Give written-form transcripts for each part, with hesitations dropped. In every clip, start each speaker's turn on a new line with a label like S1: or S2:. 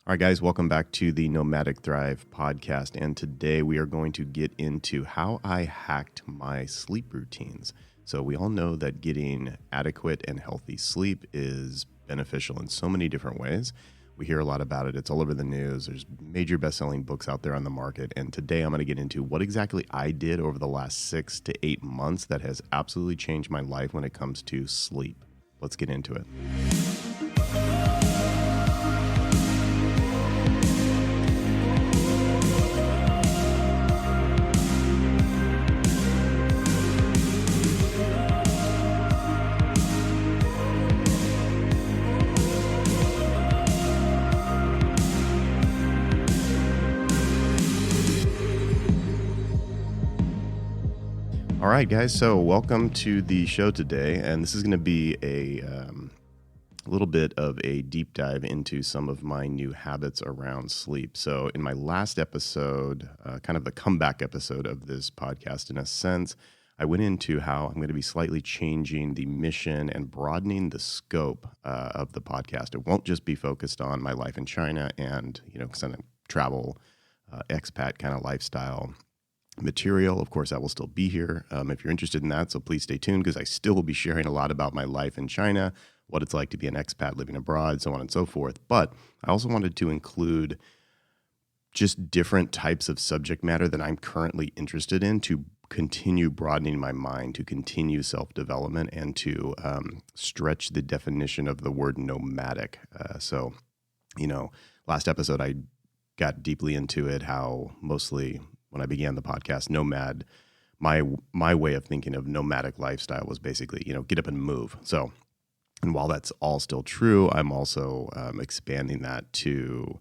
S1: All right, guys, welcome back to the Nomadic Thrive podcast. And today we are going to get into how I hacked my sleep routines. So we all know that getting adequate and healthy sleep is beneficial in so many different ways. We hear a lot about it. It's all over the news. There's major best-selling books out there on the market. And today I'm going to get into what exactly I did over the last 6 to 8 months that has absolutely changed my life when it comes to sleep. Let's get into it. All right, guys, so welcome to the show today, and this is going to be a little bit of a deep dive into some of my new habits around sleep. So in my last episode, kind of the comeback episode of this podcast, in a sense, I went into how I'm going to be slightly changing the mission and broadening the scope of the podcast. It won't just be focused on my life in China and, kind of travel, expat kind of lifestyle material. Of course, that will still be here if you're interested in that. So please stay tuned because I still will be sharing a lot about my life in China, what it's like to be an expat living abroad, so on and so forth. But I also wanted to include just different types of subject matter that I'm currently interested in to continue broadening my mind, to continue self-development, and to stretch the definition of the word nomadic. Last episode, I got deeply into it, how mostly when I began the podcast, nomad, my way of thinking of nomadic lifestyle was basically, get up and move. So, and while that's all still true, I'm also expanding that to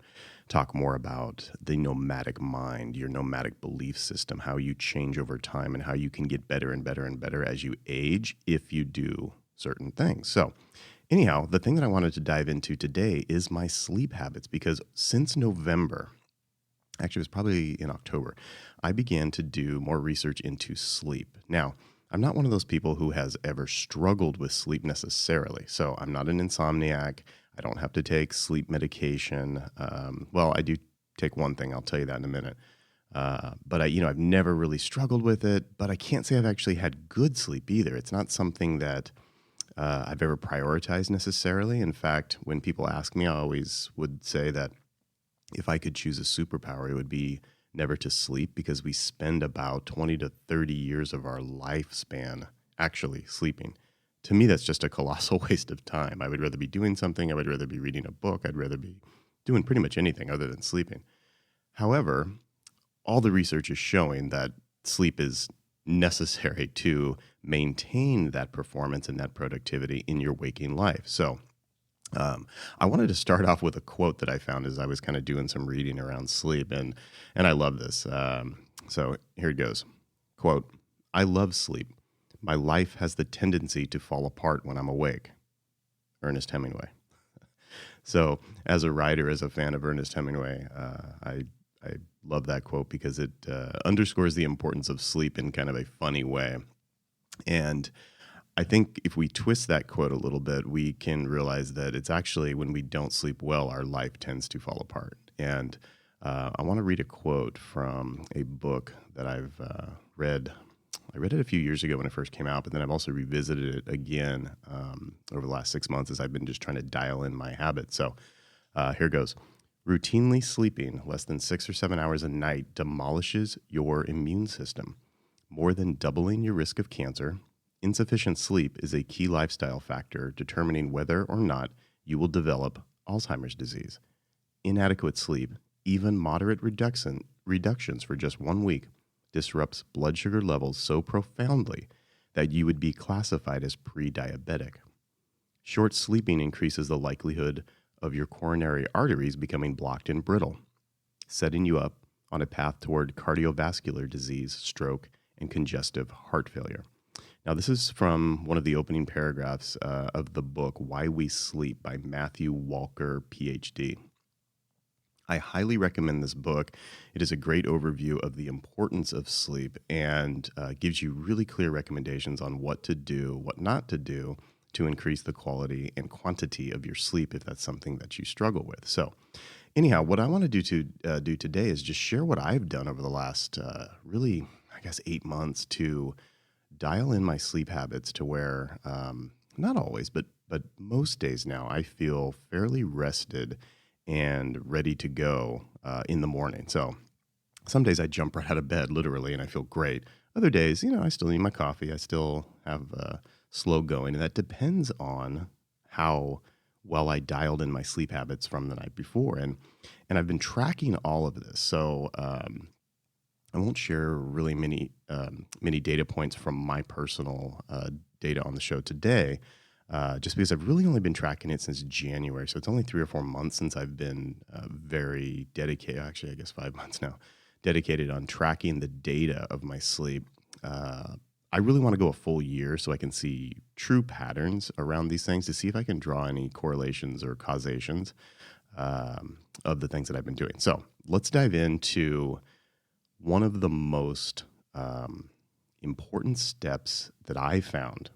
S1: talk more about the nomadic mind, your nomadic belief system, how you change over time and how you can get better and better and better as you age if you do certain things. So anyhow, the thing that I wanted to dive into today is my sleep habits, because since November, actually, it was probably in October, I began to do more research into sleep. Now, I'm not one of those people who has ever struggled with sleep necessarily. So I'm not an insomniac. I don't have to take sleep medication. Well, I do take one thing. I'll tell you that in a minute. But I've never really struggled with it. But I can't say I've actually had good sleep either. It's not something that I've ever prioritized necessarily. In fact, when people ask me, I always would say that if I could choose a superpower, it would be never to sleep, because we spend about 20 to 30 years of our lifespan actually sleeping. To me, that's just a colossal waste of time. I would rather be doing something. I would rather be reading a book. I'd rather be doing pretty much anything other than sleeping. However, all the research is showing that sleep is necessary to maintain that performance and that productivity in your waking life. So I wanted to start off with a quote that I found as I was kind of doing some reading around sleep, and I love this. So here it goes. Quote, "I love sleep. My life has the tendency to fall apart when I'm awake." Ernest Hemingway. So as a writer, as a fan of Ernest Hemingway, I love that quote because it underscores the importance of sleep in kind of a funny way. And I think if we twist that quote a little bit, we can realize that it's actually when we don't sleep well, our life tends to fall apart. And I want to read a quote from a book that I've read. I read it a few years ago when it first came out, but then I've also revisited it again over the last 6 months as I've been just trying to dial in my habits. So here goes. "Routinely sleeping less than 6 or 7 hours a night demolishes your immune system, more than doubling your risk of cancer. Insufficient sleep is a key lifestyle factor determining whether or not you will develop Alzheimer's disease. Inadequate sleep, even moderate reductions for just 1 week, disrupts blood sugar levels so profoundly that you would be classified as pre-diabetic. Short sleeping increases the likelihood of your coronary arteries becoming blocked and brittle, setting you up on a path toward cardiovascular disease, stroke, and congestive heart failure." Now, this is from one of the opening paragraphs of the book, Why We Sleep by Matthew Walker, PhD. I highly recommend this book. It is a great overview of the importance of sleep and gives you really clear recommendations on what to do, what not to do to increase the quality and quantity of your sleep if that's something that you struggle with. So anyhow, what I want to do today is just share what I've done over the last really, I guess, 8 months to dial in my sleep habits to where not always, but most days now I feel fairly rested and ready to go in the morning. So some days I jump right out of bed, literally, and I feel great. Other days, I still need my coffee. I still have slow going, and that depends on how well I dialed in my sleep habits from the night before. And I've been tracking all of this. So I won't share really many data points from my personal data on the show today, just because I've really only been tracking it since January. So it's only 3 or 4 months since I've been very dedicated. Actually, I guess 5 months now, dedicated on tracking the data of my sleep. I really want to go a full year so I can see true patterns around these things to see if I can draw any correlations or causations of the things that I've been doing. So let's dive into one of the most important steps that I found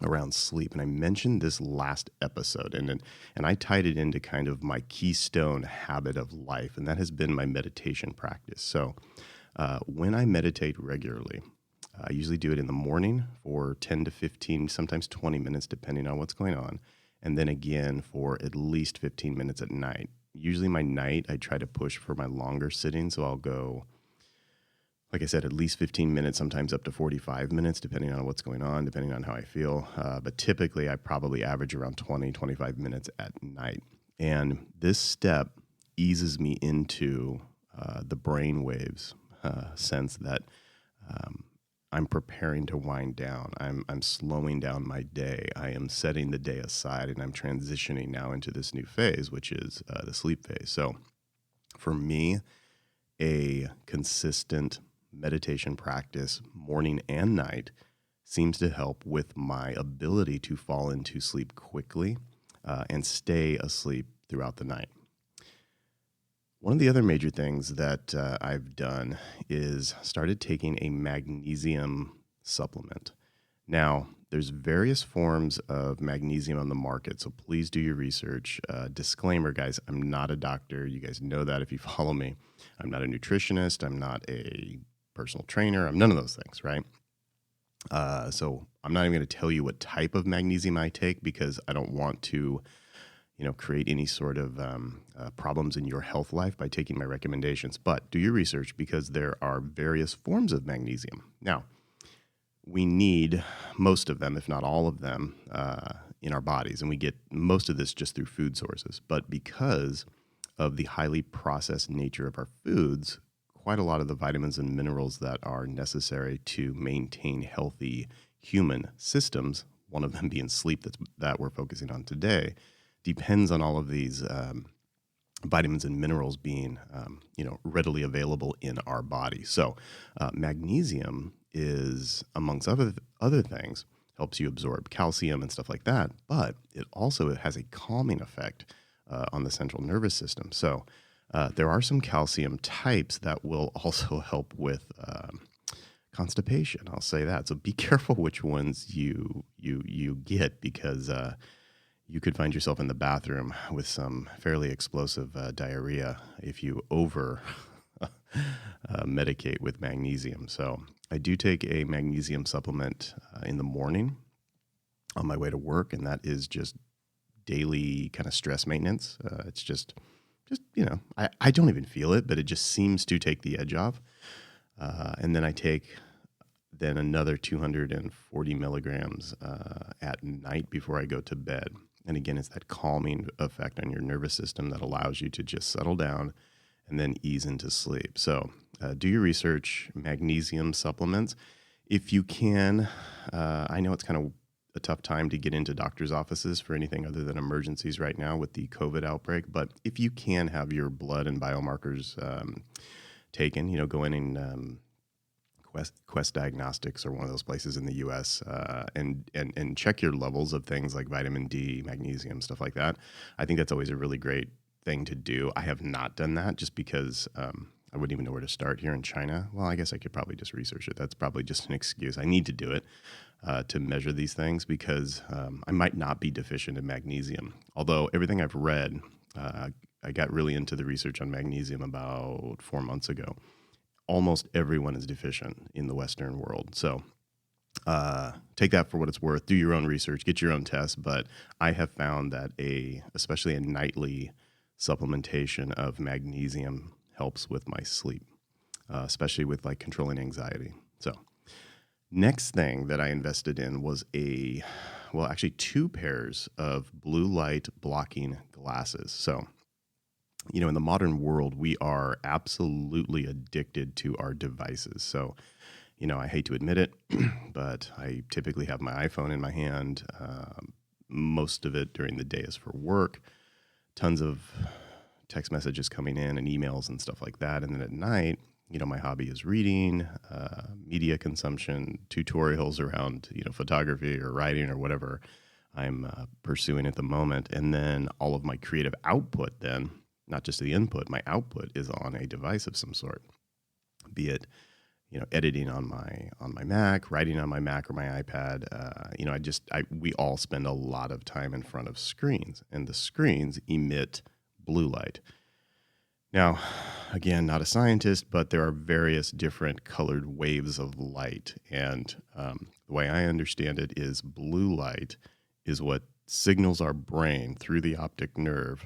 S1: around sleep. And I mentioned this last episode, and I tied it into kind of my keystone habit of life, and that has been my meditation practice. So when I meditate regularly, I usually do it in the morning for 10 to 15, sometimes 20 minutes, depending on what's going on. And then again for at least 15 minutes at night. Usually my night, I try to push for my longer sitting. So I'll go, like I said, at least 15 minutes, sometimes up to 45 minutes, depending on what's going on, depending on how I feel. But typically I probably average around 20, 25 minutes at night. And this step eases me into the brain waves sense that I'm preparing to wind down. I'm slowing down my day. I am setting the day aside, and I'm transitioning now into this new phase, which is the sleep phase. So for me, a consistent meditation practice, morning and night, seems to help with my ability to fall into sleep quickly and stay asleep throughout the night. One of the other major things that I've done is started taking a magnesium supplement. Now, there's various forms of magnesium on the market, so please do your research. Disclaimer, guys, I'm not a doctor. You guys know that if you follow me. I'm not a nutritionist. I'm not a personal trainer. I'm none of those things, right? So I'm not even going to tell you what type of magnesium I take because I don't want to create any sort of problems in your health life by taking my recommendations. But do your research because there are various forms of magnesium. Now, we need most of them, if not all of them, in our bodies. And we get most of this just through food sources. But because of the highly processed nature of our foods, quite a lot of the vitamins and minerals that are necessary to maintain healthy human systems, one of them being sleep that we're focusing on today, depends on all of these vitamins and minerals being, readily available in our body. So magnesium is, amongst other things, helps you absorb calcium and stuff like that, but it also has a calming effect on the central nervous system. So there are some calcium types that will also help with constipation. I'll say that. So be careful which ones you get because you could find yourself in the bathroom with some fairly explosive diarrhea if you over medicate with magnesium. So I do take a magnesium supplement in the morning on my way to work, and that is just daily kind of stress maintenance. It's just I don't even feel it, but it just seems to take the edge off. And then I take another 240 milligrams at night before I go to bed. And again, it's that calming effect on your nervous system that allows you to just settle down and then ease into sleep. So do your research, magnesium supplements. If you can, I know it's kind of a tough time to get into doctor's offices for anything other than emergencies right now with the COVID outbreak. But if you can have your blood and biomarkers taken, go in and Quest Diagnostics or one of those places in the U.S. And check your levels of things like vitamin D, magnesium, stuff like that. I think that's always a really great thing to do. I have not done that just because I wouldn't even know where to start here in China. Well, I guess I could probably just research it. That's probably just an excuse. I need to do it to measure these things because I might not be deficient in magnesium. Although everything I've read I got really into the research on magnesium about 4 months ago. Almost everyone is deficient in the Western world. So take that for what it's worth. Do your own research, get your own tests. But I have found that especially a nightly supplementation of magnesium helps with my sleep, especially with like controlling anxiety. So next thing that I invested in was actually 2 pairs of blue light blocking glasses. So, in the modern world, we are absolutely addicted to our devices. So, I hate to admit it, but I typically have my iPhone in my hand. Most of it during the day is for work. Tons of text messages coming in and emails and stuff like that. And then at night, my hobby is reading, media consumption, tutorials around, photography or writing or whatever I'm pursuing at the moment. And then all of my creative output then, not just the input, my output is on a device of some sort, be it, editing on my Mac, writing on my Mac or my iPad. We all spend a lot of time in front of screens, and the screens emit blue light. Now, again, not a scientist, but there are various different colored waves of light. And the way I understand it is blue light is what signals our brain through the optic nerve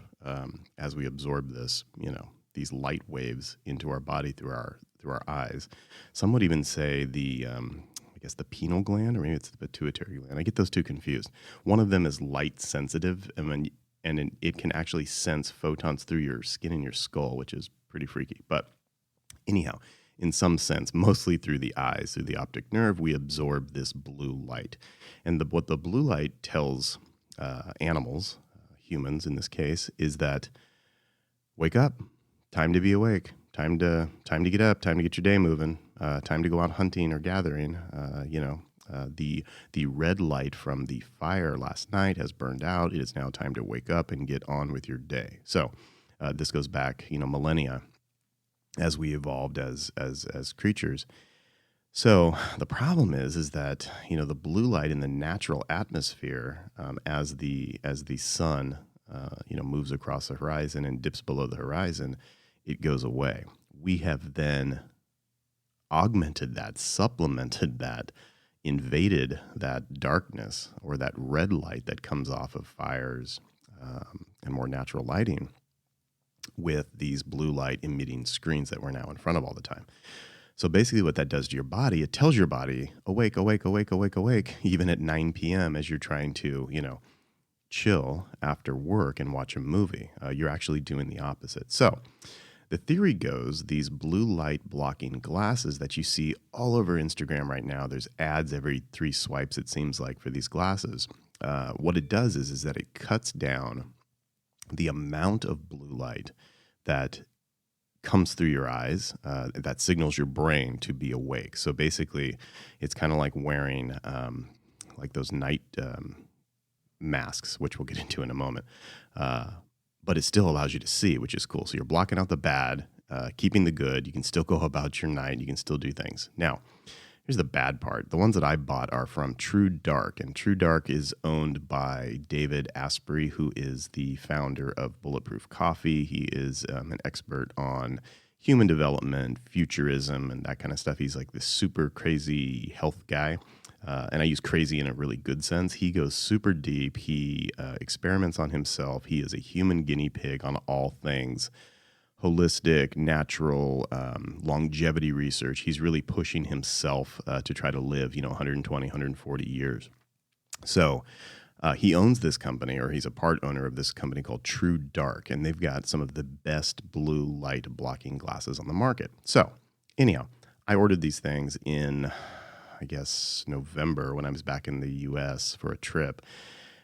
S1: as we absorb these light waves into our body through our eyes. Some would even say the pineal gland, or maybe it's the pituitary gland. I get those two confused. One of them is light sensitive, and it can actually sense photons through your skin and your skull, which is pretty freaky. But anyhow, in some sense, mostly through the eyes, through the optic nerve, we absorb this blue light. And what the blue light tells animals, humans in this case, is that wake up, time to be awake, time to get up, time to get your day moving, time to go out hunting or gathering. The red light from the fire last night has burned out. It is now time to wake up and get on with your day. So this goes back, millennia as we evolved as creatures. So the problem is that the blue light in the natural atmosphere, as the sun moves across the horizon and dips below the horizon, it goes away. We have then augmented that, supplemented that, invaded that darkness or that red light that comes off of fires and more natural lighting with these blue light emitting screens that we're now in front of all the time. So basically what that does to your body, it tells your body, awake, awake, awake, awake, awake, even at 9 p.m. as you're trying to, chill after work and watch a movie. You're actually doing the opposite. So the theory goes these blue light blocking glasses that you see all over Instagram right now, there's ads every 3 swipes, it seems like, for these glasses. What it does is that it cuts down the amount of blue light that comes through your eyes that signals your brain to be awake. So basically, it's kind of like wearing like those night masks, which we'll get into in a moment. But it still allows you to see, which is cool. So you're blocking out the bad, keeping the good. You can still go about your night. You can still do things. Now, here's the bad part. The ones that I bought are from True Dark, and True Dark is owned by David Asprey, who is the founder of Bulletproof Coffee. He is an expert on human development, futurism, and that kind of stuff. He's like this super crazy health guy. And I use crazy in a really good sense. He goes super deep. He experiments on himself. He is a human guinea pig on all things holistic, natural, longevity research. He's really pushing himself to try to live, 120, 140 years. So he owns this company, or he's a part owner of this company called True Dark, and they've got some of the best blue light blocking glasses on the market. So anyhow, I ordered these things in, I guess, November when I was back in the U.S. for a trip,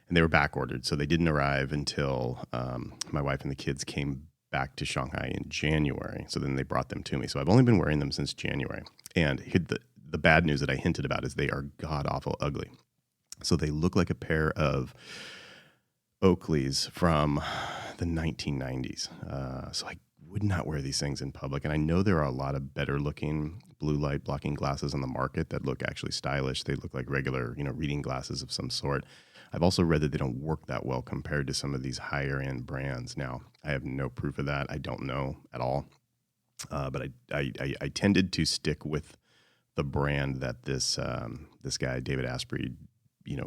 S1: and they were back ordered. So they didn't arrive until my wife and the kids came back to Shanghai in January. So then they brought them to me. So I've only been wearing them since January. And the bad news that I hinted about is they are god-awful ugly. So they look like a pair of Oakleys from the 1990s. So I would not wear these things in public. And I know there are a lot of better looking blue light blocking glasses on the market that look actually stylish. They look like regular, reading glasses of some sort. I've also read that they don't work that well compared to some of these higher end brands. Now, I have no proof of that. I don't know at all. But I tended to stick with the brand that this guy, David Asprey,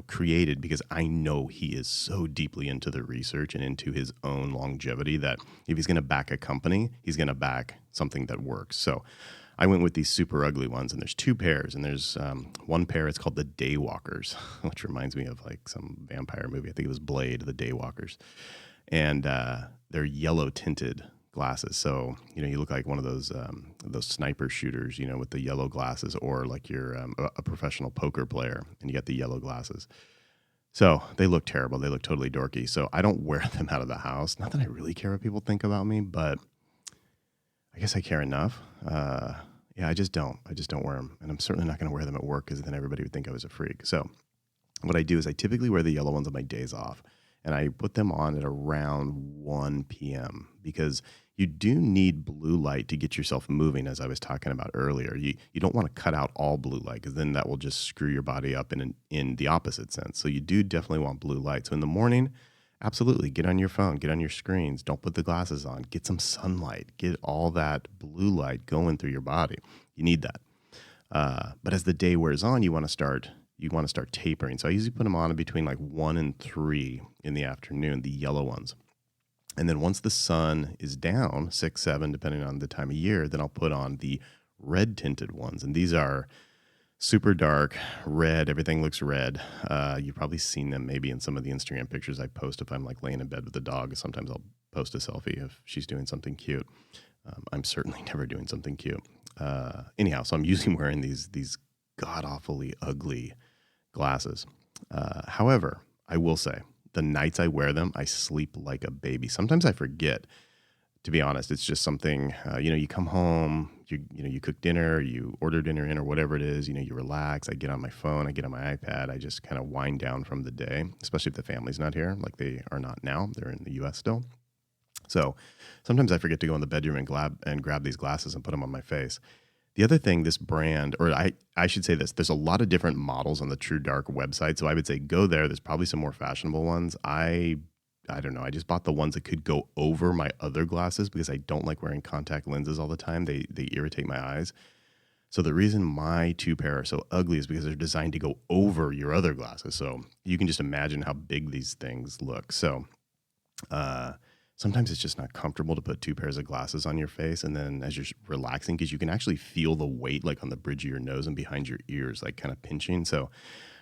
S1: created, because I know he is so deeply into the research and into his own longevity that if he's going to back a company, he's going to back something that works. So I went with these super ugly ones, and there's two pairs, and there's one pair, it's called the Daywalkers, which reminds me of like some vampire movie. I think it was Blade, the Daywalkers. And they're yellow tinted glasses. So, you look like one of those sniper shooters, with the yellow glasses, or like you're a professional poker player and you got the yellow glasses. So they look terrible. They look totally dorky. So I don't wear them out of the house. Not that I really care what people think about me, but I guess I care enough. I just don't wear them. And I'm certainly not going to wear them at work, because then everybody would think I was a freak. So what I do is I typically wear the yellow ones on my days off, and I put them on at around 1 p.m. because you do need blue light to get yourself moving, as I was talking about earlier. You don't want to cut out all blue light, because then that will just screw your body up in the opposite sense. So you do definitely want blue light. So in the morning, absolutely, get on your phone, get on your screens. Don't put the glasses on. Get some sunlight. Get all that blue light going through your body. You need that. But as the day wears on, you want to start tapering. So I usually put them on between like 1 and 3 in the afternoon, the yellow ones. And then once the sun is down, 6, 7, depending on the time of year, then I'll put on the red tinted ones. And these are super dark, red. Everything looks red. You've probably seen them maybe in some of the Instagram pictures I post if I'm like laying in bed with the dog. Sometimes I'll post a selfie if she's doing something cute. I'm certainly never doing something cute. Anyhow, so I'm usually wearing these god-awfully ugly glasses. However, I will say, the nights I wear them, I sleep like a baby. Sometimes I forget, to be honest. It's just something, you come home, you cook dinner, you order dinner in, or whatever it is, you relax. I get on my phone, I get on my iPad, I just kind of wind down from the day, especially if the family's not here, like they are not now. They're in the U.S. still. So sometimes I forget to go in the bedroom and grab these glasses and put them on my face. The other thing, this brand, or I should say this, there's a lot of different models on the True Dark website. So I would say go there. There's probably some more fashionable ones. I don't know. I just bought the ones that could go over my other glasses, because I don't like wearing contact lenses all the time. They irritate my eyes. So the reason my two pair are so ugly is because they're designed to go over your other glasses. So you can just imagine how big these things look. So sometimes it's just not comfortable to put two pairs of glasses on your face, and then as you're relaxing, because you can actually feel the weight like on the bridge of your nose and behind your ears, like kind of pinching. So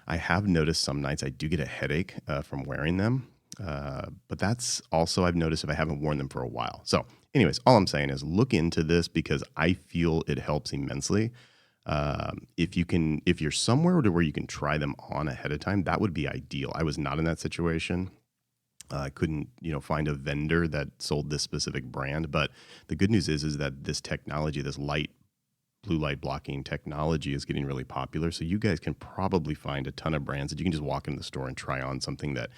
S1: I have noticed some nights I do get a headache from wearing them. But that's also, I've noticed, if I haven't worn them for a while. So anyways, all I'm saying is look into this, because I feel it helps immensely. If you're somewhere to where you can try them on ahead of time, that would be ideal. I was not in that situation. I couldn't, find a vendor that sold this specific brand. But the good news is that this technology, this blue light blocking technology, is getting really popular. So you guys can probably find a ton of brands that you can just walk in the store and try on something that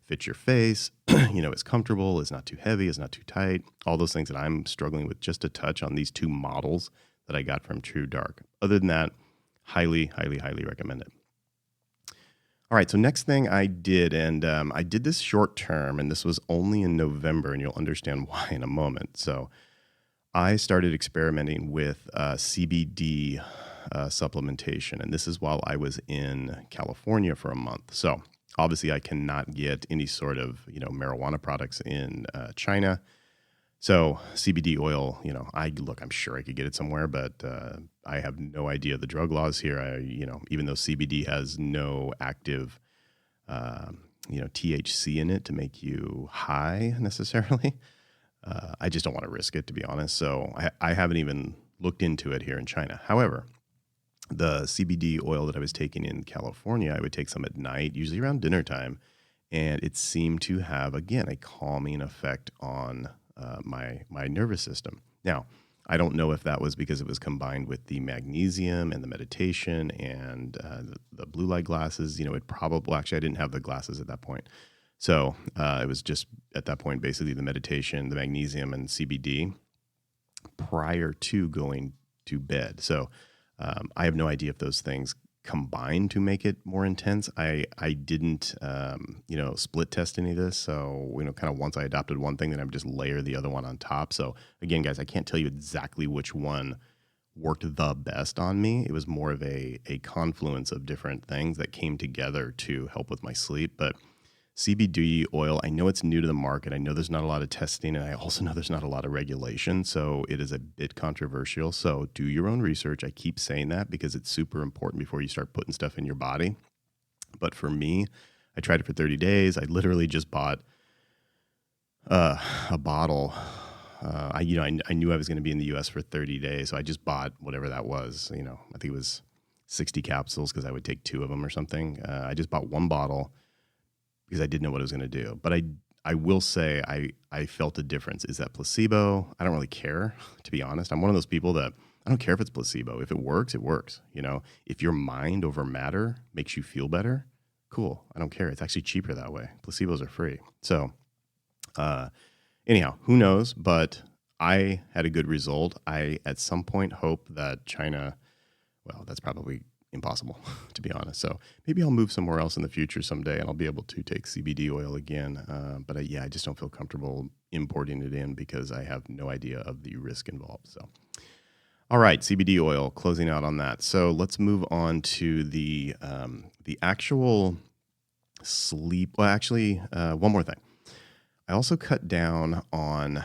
S1: fits your face, is comfortable, is not too heavy, is not too tight. All those things that I'm struggling with just a touch on these two models that I got from True Dark. Other than that, highly, highly, highly recommend it. All right, so next thing I did, and I did this short term, and this was only in November, and you'll understand why in a moment. So I started experimenting with CBD supplementation, and this is while I was in California for a month. So obviously I cannot get any sort of marijuana products in China. So CBD oil, I'm sure I could get it somewhere, but I have no idea the drug laws here. Even though CBD has no active, THC in it to make you high necessarily, I just don't want to risk it, to be honest. So I haven't even looked into it here in China. However, the CBD oil that I was taking in California, I would take some at night, usually around dinner time, and it seemed to have, again, a calming effect on my nervous system. Now, I don't know if that was because it was combined with the magnesium and the meditation and the blue light glasses. It probably, actually, I didn't have the glasses at that point. So it was just at that point, basically the meditation, the magnesium, and CBD prior to going to bed. So I have no idea if those things combine to make it more intense. I didn't, split test any of this. So, kind of once I adopted one thing, then I would just layer the other one on top. So again, guys, I can't tell you exactly which one worked the best on me. It was more of a confluence of different things that came together to help with my sleep. But CBD oil, I know it's new to the market. I know there's not a lot of testing, and I also know there's not a lot of regulation. So it is a bit controversial. So do your own research. I keep saying that because it's super important before you start putting stuff in your body. But for me, I tried it for 30 days. I literally just bought a bottle. I knew I was going to be in the U.S. for 30 days. So I just bought whatever that was. I think it was 60 capsules because I would take 2 of them or something. I just bought 1 bottle because I didn't know what I was going to do. But I will say I felt a difference. Is that placebo? I don't really care, to be honest. I'm one of those people that I don't care if it's placebo. If it works, it works. If your mind over matter makes you feel better, cool. I don't care. It's actually cheaper that way. Placebos are free. So anyhow, who knows? But I had a good result. I, at some point, hope that China, well, that's probably impossible, to be honest. So maybe I'll move somewhere else in the future someday and I'll be able to take CBD oil again. But I just don't feel comfortable importing it in because I have no idea of the risk involved. So, all right, CBD oil, closing out on that. So let's move on to the actual sleep. Well, actually, one more thing. I also cut down on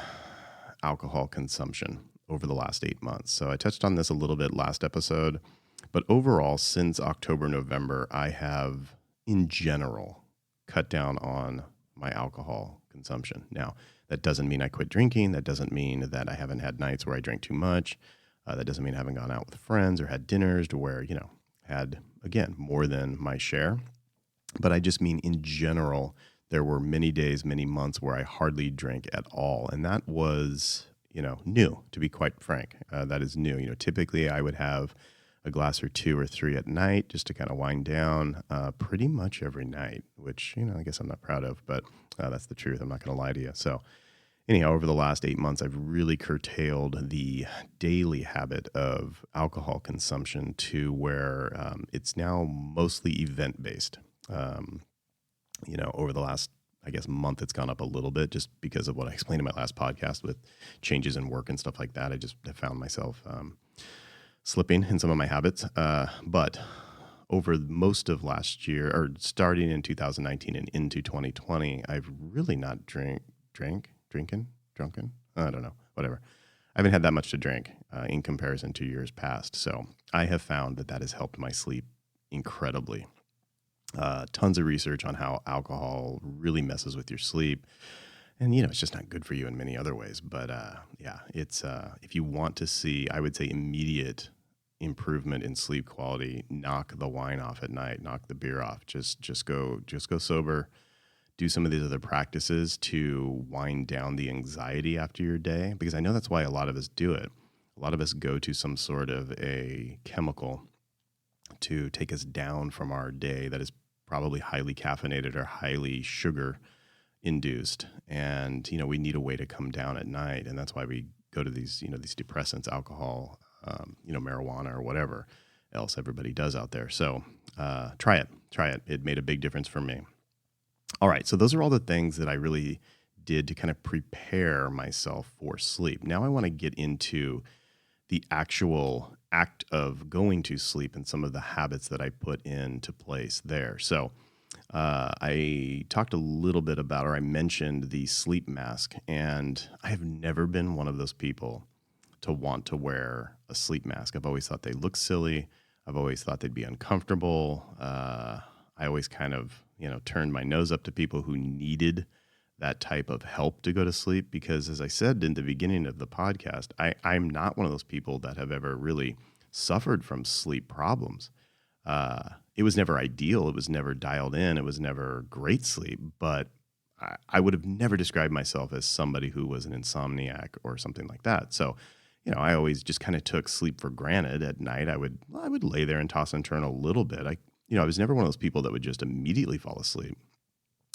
S1: alcohol consumption over the last 8 months. So I touched on this a little bit last episode. But overall, since October, November, I have, in general, cut down on my alcohol consumption. Now, that doesn't mean I quit drinking. That doesn't mean that I haven't had nights where I drank too much. That doesn't mean I haven't gone out with friends or had dinners to where, had, again, more than my share. But I just mean, in general, there were many days, many months where I hardly drank at all. And that was, new, to be quite frank. That is new. Typically I would have a glass or 2 or 3 at night just to kind of wind down pretty much every night, which, I guess I'm not proud of, but that's the truth. I'm not going to lie to you. So anyhow, over the last 8 months, I've really curtailed the daily habit of alcohol consumption to where it's now mostly event-based. Over the last, I guess, month, it's gone up a little bit just because of what I explained in my last podcast with changes in work and stuff like that. I just have found myself slipping in some of my habits. But over most of last year, or starting in 2019 and into 2020, I've really not drunken? I don't know, whatever. I haven't had that much to drink in comparison to years past. So I have found that has helped my sleep incredibly. Tons of research on how alcohol really messes with your sleep. And, it's just not good for you in many other ways. But, it's if you want to see, I would say, immediate improvement in sleep quality, knock the wine off at night, knock the beer off. Just go sober. Do some of these other practices to wind down the anxiety after your day. Because I know that's why a lot of us do it. A lot of us go to some sort of a chemical to take us down from our day that is probably highly caffeinated or highly sugar induced, and we need a way to come down at night, and that's why we go to these these depressants, alcohol, marijuana, or whatever else everybody does out there. So try it. It made a big difference for me. All right, so those are all the things that I really did to kind of prepare myself for sleep. Now I want to get into the actual act of going to sleep and some of the habits that I put into place there. So I talked a little bit about, or I mentioned the sleep mask, and I have never been one of those people to want to wear a sleep mask. I've always thought they look silly. I've always thought they'd be uncomfortable. I always kind of, turned my nose up to people who needed that type of help to go to sleep, because as I said in the beginning of the podcast, I'm not one of those people that have ever really suffered from sleep problems. It was never ideal. It was never dialed in. It was never great sleep, but I would have never described myself as somebody who was an insomniac or something like that. So, I always just kind of took sleep for granted. At night, I would lay there and toss and turn a little bit. I was never one of those people that would just immediately fall asleep.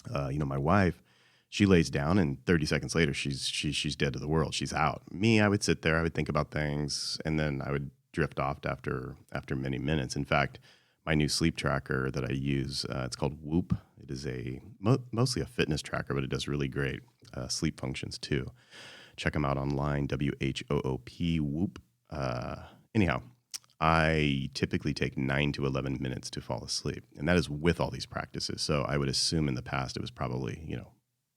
S1: My wife, she lays down and 30 seconds later, she's dead to the world. She's out. Me, I would sit there, I would think about things, and then I would drift off after many minutes. In fact, my new sleep tracker that I use. It's called Whoop. It is mostly a fitness tracker, but it does really great sleep functions too. Check them out online, WHOOP, Whoop. Anyhow, I typically take 9 to 11 minutes to fall asleep, and that is with all these practices. So I would assume in the past it was probably,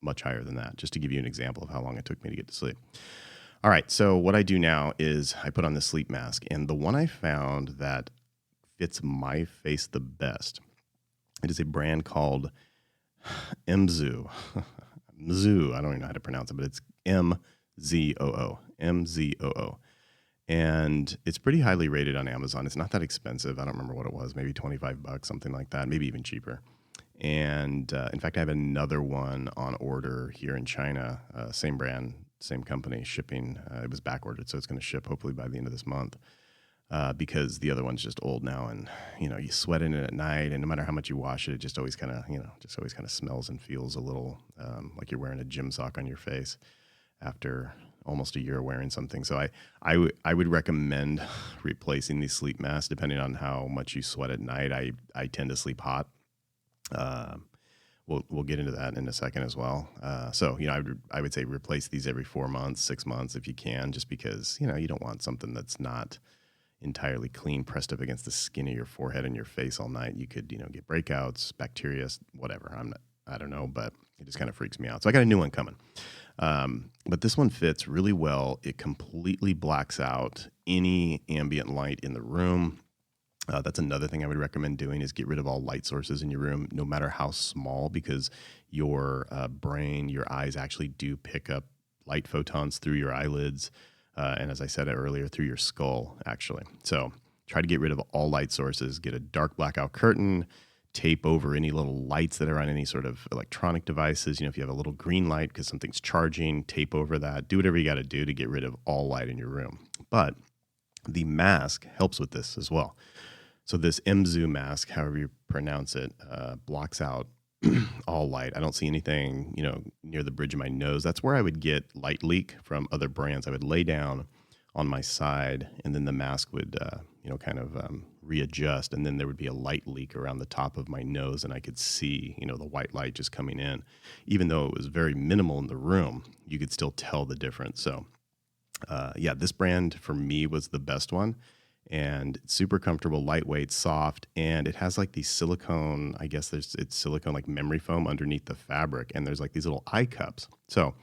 S1: much higher than that, just to give you an example of how long it took me to get to sleep. All right, so what I do now is I put on the sleep mask, and the one I found that fits my face the best, it is a brand called Mzoo. Mzoo, I don't even know how to pronounce it, but it's Mzoo. Mzoo. And it's pretty highly rated on Amazon. It's not that expensive. I don't remember what it was, maybe $25, something like that, maybe even cheaper. And in fact, I have another one on order here in China, same brand, same company, shipping. It was back ordered, so it's going to ship hopefully by the end of this month because the other one's just old now. And, you sweat in it at night, and no matter how much you wash it, it just always kind of, smells and feels a little like you're wearing a gym sock on your face after almost a year wearing something. So I would recommend replacing these sleep masks depending on how much you sweat at night. I tend to sleep hot. We'll get into that in a second as well. So I would say replace these every 4 months, 6 months if you can, just because you don't want something that's not entirely clean pressed up against the skin of your forehead and your face all night. You could get breakouts, bacteria, whatever. I don't know, but it just kind of freaks me out. So I got a new one coming. But this one fits really well. It completely blacks out any ambient light in the room. That's another thing I would recommend doing is get rid of all light sources in your room, no matter how small, because your brain, your eyes actually do pick up light photons through your eyelids. And as I said earlier, through your skull, actually. So try to get rid of all light sources, get a dark blackout curtain, tape over any little lights that are on any sort of electronic devices. If you have a little green light because something's charging, tape over that. Do whatever you got to do to get rid of all light in your room. But the mask helps with this as well. So this Mzoo mask, however you pronounce it, blocks out all light. I don't see anything, near the bridge of my nose. That's where I would get light leak from other brands. I would lay down on my side, and then the mask would, readjust, and then there would be a light leak around the top of my nose, and I could see, the white light just coming in. Even though it was very minimal in the room, you could still tell the difference. So, this brand for me was the best one. And it's super comfortable, lightweight, soft, and it has like these silicone, it's silicone like memory foam underneath the fabric, and there's like these little eye cups. So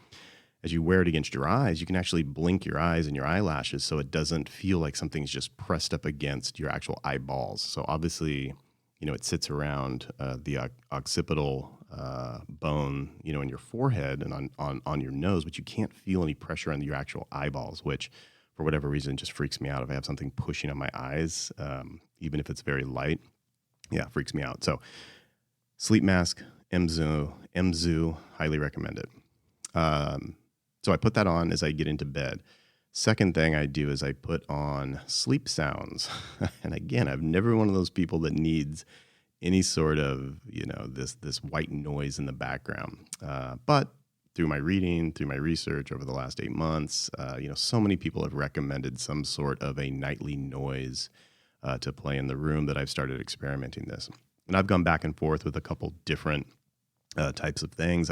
S1: as you wear it against your eyes, you can actually blink your eyes and your eyelashes so it doesn't feel like something's just pressed up against your actual eyeballs. So obviously, it sits around the occipital bone, in your forehead and on your nose, but you can't feel any pressure on your actual eyeballs, which for whatever reason just freaks me out. If I have something pushing on my eyes, even if it's very light, freaks me out. So sleep mask, Mzoo, highly recommend it. So I put that on as I get into bed. Second thing I do is I put on sleep sounds. And again, I've never been one of those people that needs any sort of, this white noise in the background. But through my reading, through my research over the last 8 months, so many people have recommended some sort of a nightly noise to play in the room that I've started experimenting this. And I've gone back and forth with a couple different types of things.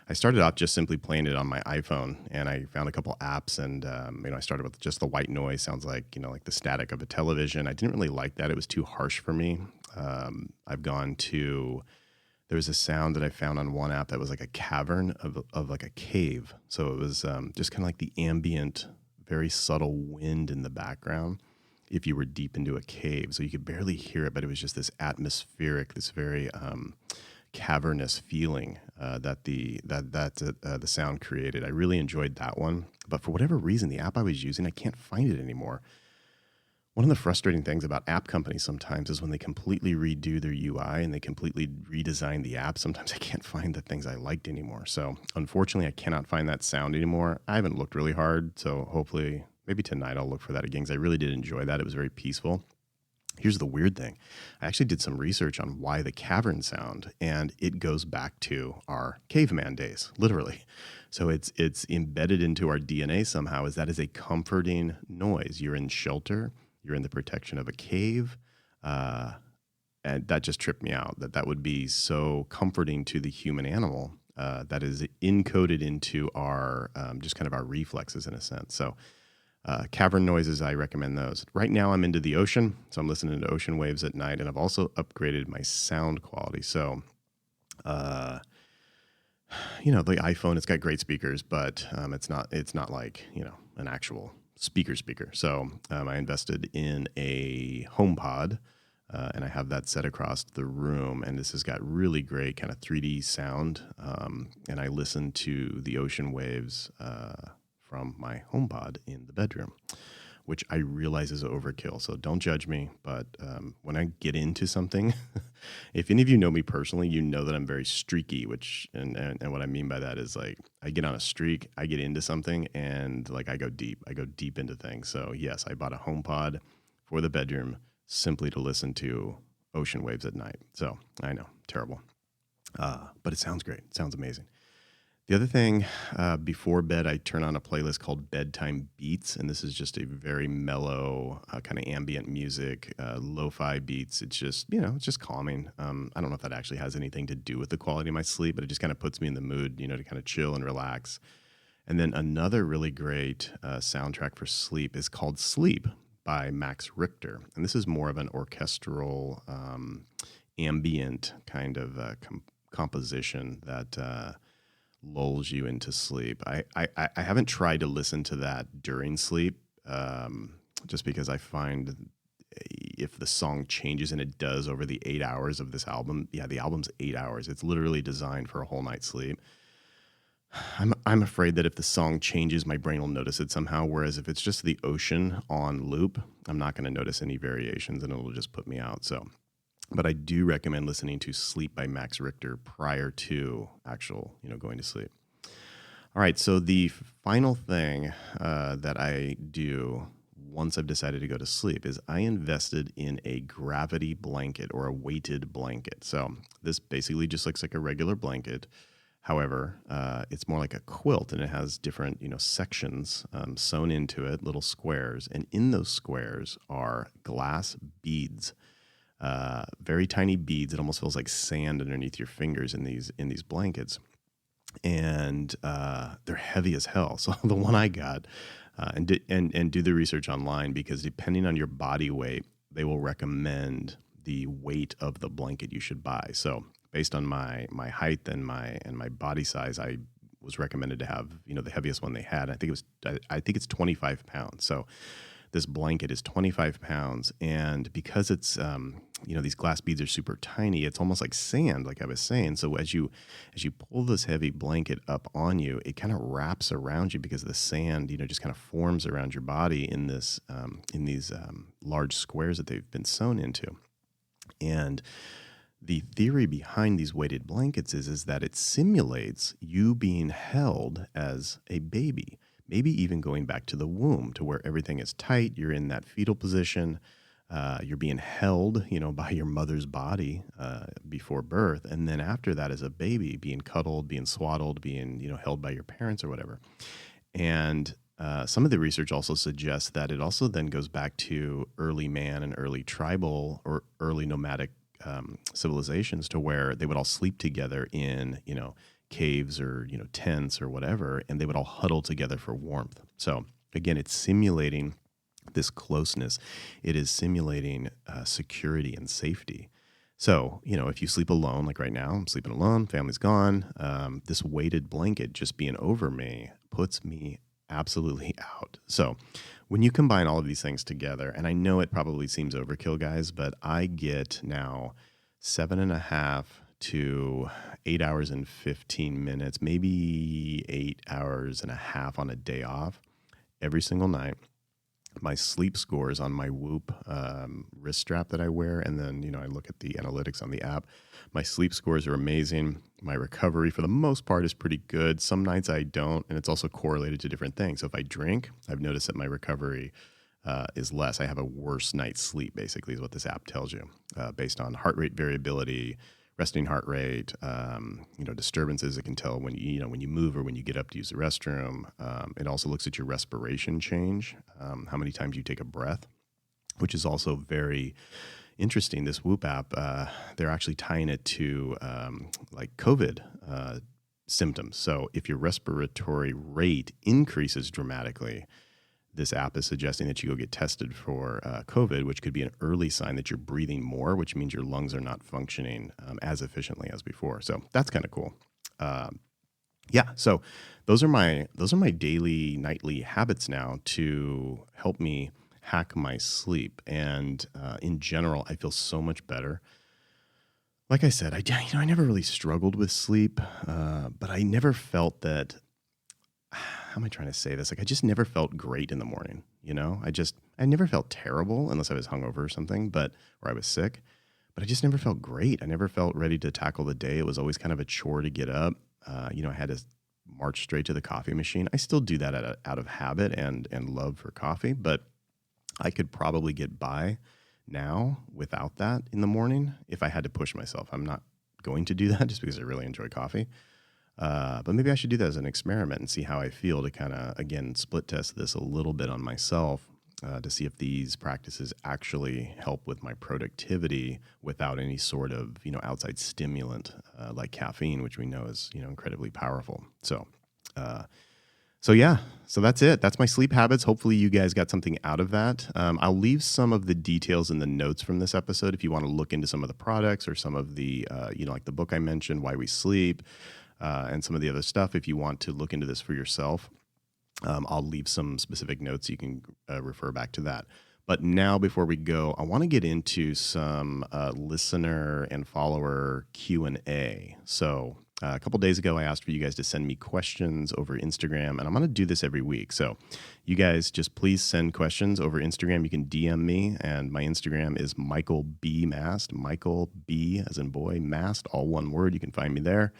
S1: I started out just simply playing it on my iPhone, and I found a couple apps, and I started with just the white noise. Sounds like like the static of a television. I didn't really like that; it was too harsh for me. I've gone to there was a sound that I found on one app that was like a cavern of like a cave. So it was just kind of like the ambient, very subtle wind in the background if you were deep into a cave. So you could barely hear it, but it was just this atmospheric, this very cavernous feeling that the sound created. I really enjoyed that one. But for whatever reason, the app I was using, I can't find it anymore. One of the frustrating things about app companies sometimes is when they completely redo their UI and they completely redesign the app, sometimes I can't find the things I liked anymore. So unfortunately, I cannot find that sound anymore. I haven't looked really hard, so hopefully maybe tonight I'll look for that again because I really did enjoy that. It was very peaceful. Here's the weird thing. I actually did some research on why the cavern sound, and it goes back to our caveman days, literally. So it's embedded into our DNA somehow, as that is a comforting noise. You're in shelter. You're in the protection of a cave. and that just tripped me out, that would be so comforting to the human animal, that is encoded into our just kind of our reflexes in a sense. So cavern noises, I recommend those. Right now I'm into the ocean, so I'm listening to ocean waves at night, and I've also upgraded my sound quality. So the iPhone, it's got great speakers, but it's not like an actual speaker. So I invested in a HomePod, and I have that set across the room, and this has got really great kind of 3D sound, and I listen to the ocean waves from my HomePod in the bedroom, which I realize is overkill. So don't judge me, but when I get into something, if any of you know me personally, you know that I'm very streaky, and what I mean by that is like I get on a streak, I get into something, and like I go deep into things. So yes, I bought a HomePod for the bedroom simply to listen to ocean waves at night. So I know, terrible, but it sounds great. It sounds amazing. The other thing, before bed, I turn on a playlist called Bedtime Beats, and this is just a very mellow kind of ambient music, lo-fi beats. It's just, it's just calming. I don't know if that actually has anything to do with the quality of my sleep, but it just kind of puts me in the mood, to kind of chill and relax. And then another really great soundtrack for sleep is called Sleep by Max Richter, and this is more of an orchestral, ambient kind of composition that lulls you into sleep. I haven't tried to listen to that during sleep, just because I find if the song changes, and it does over the 8 hours of this album, the album's 8 hours. It's literally designed for a whole night's sleep. I'm afraid that if the song changes, my brain will notice it somehow. Whereas if it's just the ocean on loop, I'm not going to notice any variations, and it'll just put me out. So, but I do recommend listening to Sleep by Max Richter prior to actual, going to sleep. All right. So the final thing that I do once I've decided to go to sleep is I invested in a gravity blanket or a weighted blanket. So this basically just looks like a regular blanket. However, it's more like a quilt, and it has different, sections sewn into it, little squares. And in those squares are glass beads, very tiny beads. It almost feels like sand underneath your fingers in these blankets. And they're heavy as hell. So the one I got, and do the research online, because depending on your body weight, they will recommend the weight of the blanket you should buy. So based on my height and my body size, I was recommended to have the heaviest one they had. I think it's 25 pounds. So this blanket is 25 pounds, and because it's these glass beads are super tiny, it's almost like sand, like I was saying. So as you pull this heavy blanket up on you, it kind of wraps around you, because the sand just kind of forms around your body in these large squares that they've been sewn into. And the theory behind these weighted blankets is that it simulates you being held as a baby, maybe even going back to the womb, to where everything is tight. You're in that fetal position. You're being held, by your mother's body before birth. And then after that, as a baby, being cuddled, being swaddled, being, held by your parents or whatever. And some of the research also suggests that it also then goes back to early man and early tribal or early nomadic civilizations, to where they would all sleep together in, caves or, tents or whatever, and they would all huddle together for warmth. So again, it's simulating this closeness. It is simulating security and safety. So, if you sleep alone, like right now, I'm sleeping alone, family's gone, this weighted blanket just being over me puts me absolutely out. So when you combine all of these things together, and I know it probably seems overkill, guys, but I get now 7.5 to 8 hours and 15 minutes, maybe 8 hours and a half on a day off every single night. My sleep scores on my Whoop wrist strap that I wear, and then, I look at the analytics on the app. My sleep scores are amazing. My recovery, for the most part, is pretty good. Some nights I don't, and it's also correlated to different things. So if I drink, I've noticed that my recovery is less. I have a worse night's sleep, basically, is what this app tells you, based on heart rate variability, resting heart rate, disturbances. It can tell when you move or when you get up to use the restroom. It also looks at your respiration change, how many times you take a breath, which is also very interesting. This Whoop app, they're actually tying it to like COVID symptoms. So if your respiratory rate increases dramatically, this app is suggesting that you go get tested for COVID, which could be an early sign that you're breathing more, which means your lungs are not functioning as efficiently as before. So that's kind of cool. Yeah, so those are my daily, nightly habits now to help me hack my sleep. And in general, I feel so much better. Like I said, I never really struggled with sleep, but I never felt that. How am I trying to say this? Like, I just never felt great in the morning. I never felt terrible unless I was hungover or something, or I was sick. But I just never felt great. I never felt ready to tackle the day. It was always kind of a chore to get up. I had to march straight to the coffee machine. I still do that out of habit and love for coffee, but I could probably get by now without that in the morning if I had to push myself. I'm not going to do that just because I really enjoy coffee. But maybe I should do that as an experiment and see how I feel to kind of, again, split test this a little bit on myself to see if these practices actually help with my productivity without any sort of, outside stimulant like caffeine, which we know is, incredibly powerful. So that's it. That's my sleep habits. Hopefully you guys got something out of that. I'll leave some of the details in the notes from this episode if you want to look into some of the products or some of the, like the book I mentioned, Why We Sleep, and some of the other stuff. If you want to look into this for yourself, I'll leave some specific notes. You can refer back to that. But now, before we go, I want to get into some listener and follower Q&A. So a couple days ago, I asked for you guys to send me questions over Instagram, and I'm going to do this every week. So you guys just please send questions over Instagram. You can DM me, and my Instagram is Michael B. Mast, Michael B. as in boy, Mast, all one word. You can find me there.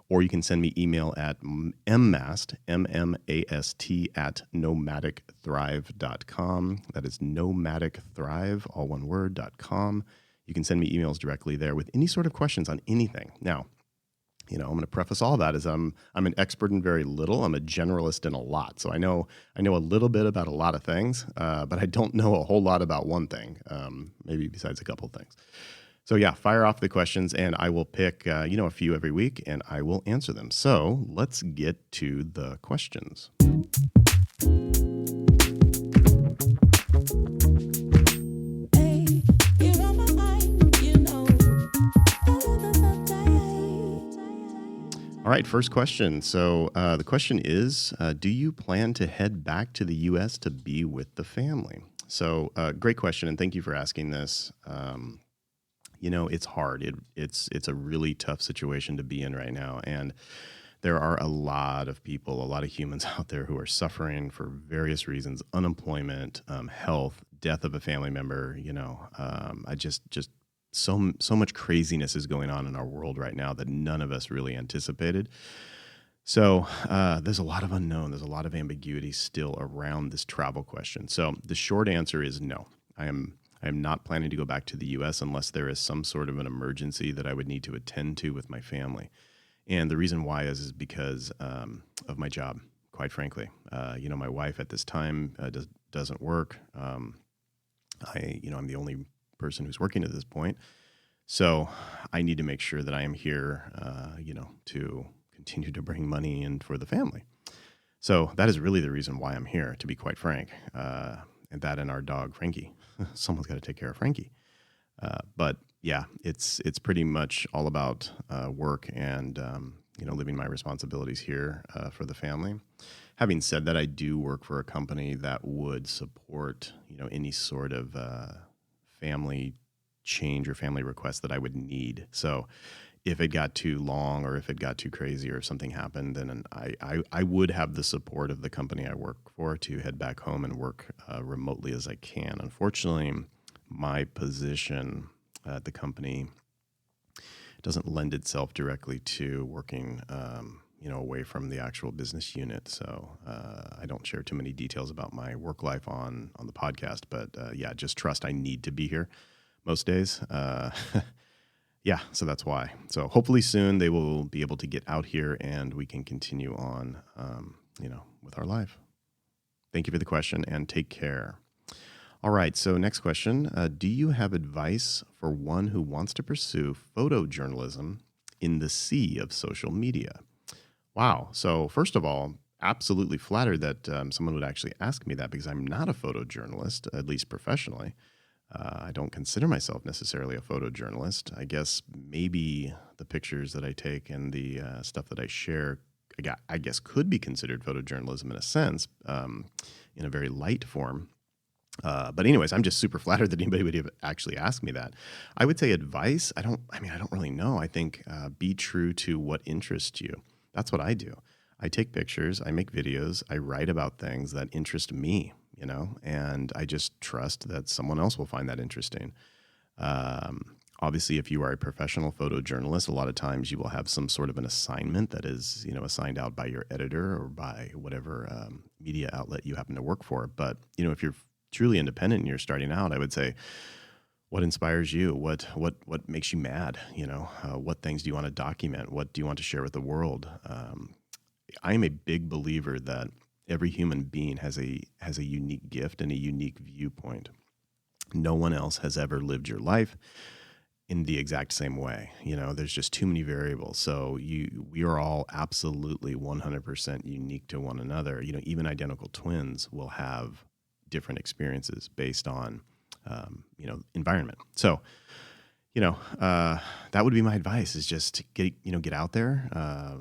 S1: Or you can send me email at mmast, M-M-A-S-T, at nomadicthrive.com. That is nomadicthrive, all one word, .com. You can send me emails directly there with any sort of questions on anything. Now, I'm going to preface all that as I'm an expert in very little. I'm a generalist in a lot. So I know a little bit about a lot of things, but I don't know a whole lot about one thing, maybe besides a couple of things. So yeah, fire off the questions, and I will pick, a few every week, and I will answer them. So let's get to the questions. All right, first question. So the question is, do you plan to head back to the U.S. to be with the family? So great question, and thank you for asking this. It's hard. It's a really tough situation to be in right now. And there are a lot of people, a lot of humans out there who are suffering for various reasons: unemployment, health, death of a family member. I just so much craziness is going on in our world right now that none of us really anticipated. So there's a lot of unknown. There's a lot of ambiguity still around this travel question. So the short answer is no. I am not planning to go back to the U.S. unless there is some sort of an emergency that I would need to attend to with my family. And the reason why is because of my job, quite frankly. My wife at this time doesn't work. I'm the only person who's working at this point. So I need to make sure that I am here, to continue to bring money in for the family. So that is really the reason why I'm here, to be quite frank. And that and our dog, Frankie. Someone's got to take care of Frankie. But yeah, it's pretty much all about work and, living my responsibilities here for the family. Having said that, I do work for a company that would support, any sort of family change or family request that I would need. So if it got too long or if it got too crazy or if something happened, then I would have the support of the company I work for to head back home and work remotely as I can. Unfortunately, my position at the company doesn't lend itself directly to working, away from the actual business unit. So I don't share too many details about my work life on the podcast. But just trust I need to be here most days. Yeah, so that's why. So hopefully soon they will be able to get out here and we can continue on, with our life. Thank you for the question and take care. All right. So, next question. Do you have advice for one who wants to pursue photojournalism in the sea of social media? Wow. So, first of all, absolutely flattered that someone would actually ask me that because I'm not a photojournalist, at least professionally. I don't consider myself necessarily a photojournalist. I guess maybe the pictures that I take and the stuff that I share, I guess, could be considered photojournalism in a sense, in a very light form. But anyways, I'm just super flattered that anybody would have actually asked me that. I would say advice. I don't really know. I think be true to what interests you. That's what I do. I take pictures, I make videos, I write about things that interest me, and I just trust that someone else will find that interesting. Obviously, if you are a professional photojournalist, a lot of times you will have some sort of an assignment that is, assigned out by your editor or by whatever media outlet you happen to work for. But, if you're truly independent and you're starting out, I would say, what inspires you? What makes you mad? What things do you want to document? What do you want to share with the world? I am a big believer that every human being has a unique gift and a unique viewpoint. No one else has ever lived your life in the exact same way. There's just too many variables. So we are all absolutely 100% unique to one another. Even identical twins will have different experiences based on, environment. So, that would be my advice is just get out there,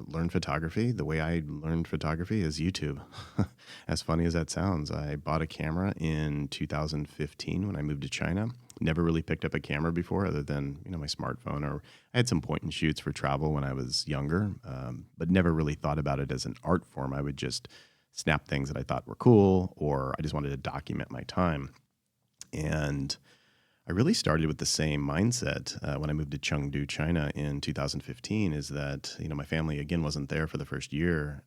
S1: learn photography. The way I learned photography is YouTube. As funny as that sounds, I bought a camera in 2015 when I moved to China. Never really picked up a camera before other than, my smartphone, or I had some point and shoots for travel when I was younger, but never really thought about it as an art form. I would just snap things that I thought were cool, or I just wanted to document my time. And I really started with the same mindset when I moved to Chengdu, China in 2015, is that, my family, again, wasn't there for the first year.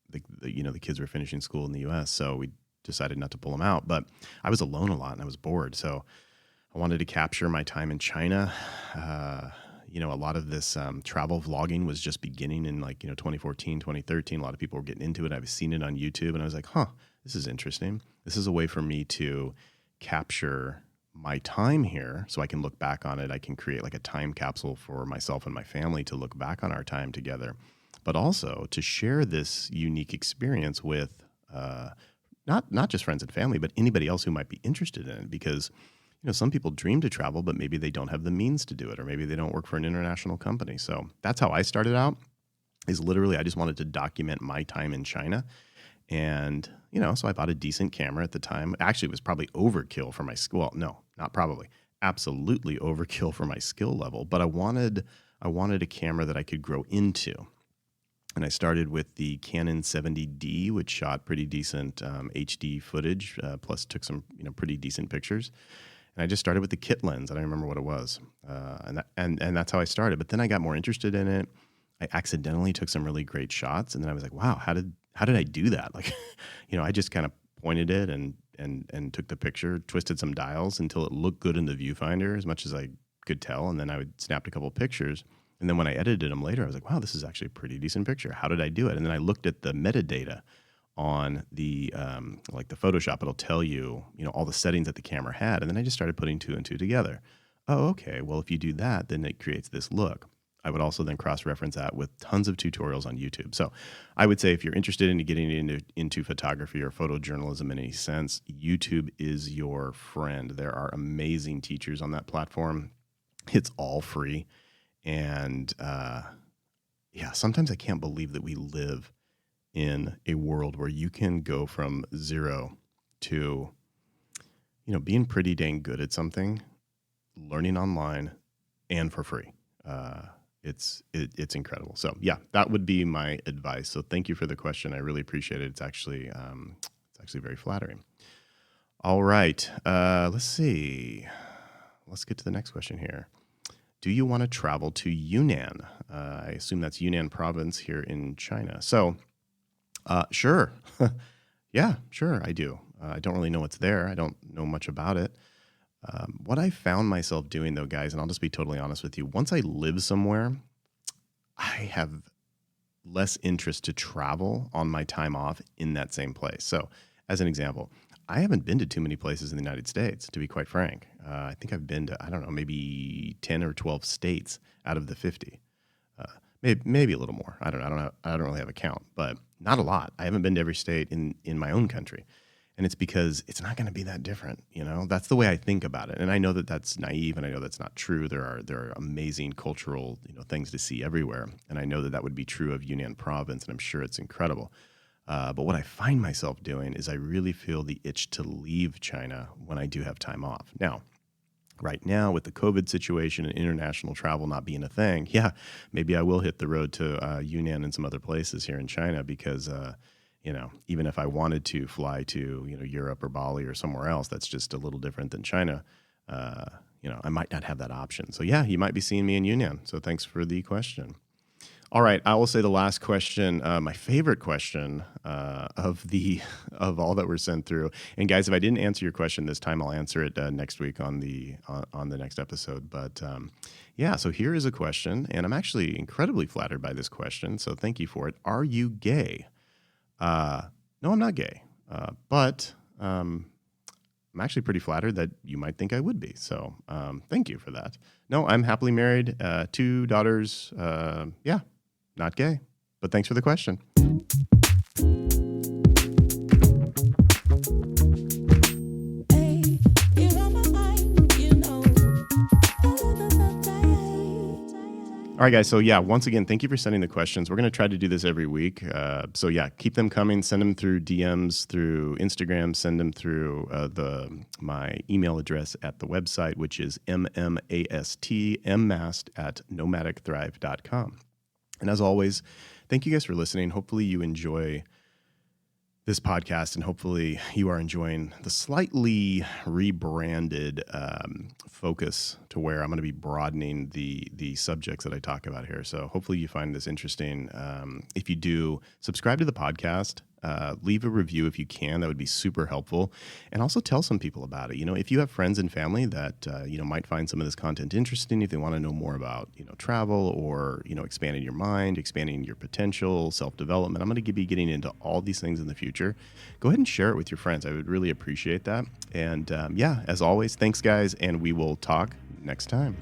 S1: The kids were finishing school in the U.S., so we decided not to pull them out. But I was alone a lot and I was bored. So I wanted to capture my time in China. A lot of this travel vlogging was just beginning in 2014, 2013. A lot of people were getting into it. I've seen it on YouTube and I was like, this is interesting. This is a way for me to capture my time here so I can look back on it. I can create like a time capsule for myself and my family to look back on our time together, but also to share this unique experience with not just friends and family, but anybody else who might be interested in it. Because some people dream to travel, but maybe they don't have the means to do it, or maybe they don't work for an international company. So that's how I started out, is literally I just wanted to document my time in China. And, so I bought a decent camera at the time. Actually, it was probably overkill for my skill. Well, no, not probably. Absolutely overkill for my skill level. But I wanted a camera that I could grow into. And I started with the Canon 70D, which shot pretty decent HD footage, plus took some pretty decent pictures. And I just started with the kit lens. I don't remember what it was. And that's how I started. But then I got more interested in it. I accidentally took some really great shots. And then I was like, wow, how did I do that? Like, I just kind of pointed it and took the picture, twisted some dials until it looked good in the viewfinder as much as I could tell. And then I would snap a couple of pictures. And then when I edited them later, I was like, wow, this is actually a pretty decent picture. How did I do it? And then I looked at the metadata on the the Photoshop. It'll tell you, all the settings that the camera had. And then I just started putting two and two together. Oh, okay. Well, if you do that, then it creates this look. I would also then cross-reference that with tons of tutorials on YouTube. So I would say if you're interested in getting into photography or photojournalism in any sense, YouTube is your friend. There are amazing teachers on that platform. It's all free. And sometimes I can't believe that we live in a world where you can go from zero to, being pretty dang good at something, learning online, and for free. It's incredible. So yeah, that would be my advice. So thank you for the question. I really appreciate it. It's actually very flattering. All right. Let's see. Let's get to the next question here. Do you want to travel to Yunnan? I assume that's Yunnan province here in China. So sure. Yeah, sure, I do. I don't really know what's there. I don't know much about it. What I found myself doing, though, guys, and I'll just be totally honest with you, once I live somewhere, I have less interest to travel on my time off in that same place. So as an example, I haven't been to too many places in the United States, to be quite frank. I think I've been to, I don't know, maybe 10 or 12 states out of the 50. Maybe a little more. I don't know. I don't really have a count, but not a lot. I haven't been to every state in my own country. And it's because it's not going to be that different. That's the way I think about it. And I know that that's naive, and I know that's not true. There are amazing cultural, things to see everywhere. And I know that would be true of Yunnan province, and I'm sure it's incredible. But what I find myself doing is I really feel the itch to leave China when I do have time off. Now, right now, with the COVID situation and international travel not being a thing, yeah, maybe I will hit the road to Yunnan and some other places here in China because, even if I wanted to fly to, Europe or Bali or somewhere else, that's just a little different than China. I might not have that option. So yeah, you might be seeing me in Yunnan. So thanks for the question. All right, I will say the last question, my favorite question of all that were sent through. And guys, if I didn't answer your question this time, I'll answer it next week on the next episode. But so here is a question, and I'm actually incredibly flattered by this question. So thank you for it. Are you gay? No, I'm not gay, but I'm actually pretty flattered that you might think I would be. So thank you for that. No, I'm happily married, 2 daughters. Not gay, but thanks for the question. All right, guys. So once again, thank you for sending the questions. We're going to try to do this every week. Keep them coming. Send them through DMs, through Instagram. Send them through my email address at the website, which is mmast@nomadicthrive.com. And as always, thank you guys for listening. Hopefully you enjoy this podcast, and hopefully you are enjoying the slightly rebranded focus to where I'm going to be broadening the subjects that I talk about here. So hopefully you find this interesting. If you do, subscribe to the podcast. Leave a review if you can. That would be super helpful. And also tell some people about it. If you have friends and family that, might find some of this content interesting, if they want to know more about, travel or, expanding your mind, expanding your potential, self-development, I'm going to be getting into all these things in the future. Go ahead and share it with your friends. I would really appreciate that. And as always, thanks guys. And we will talk next time.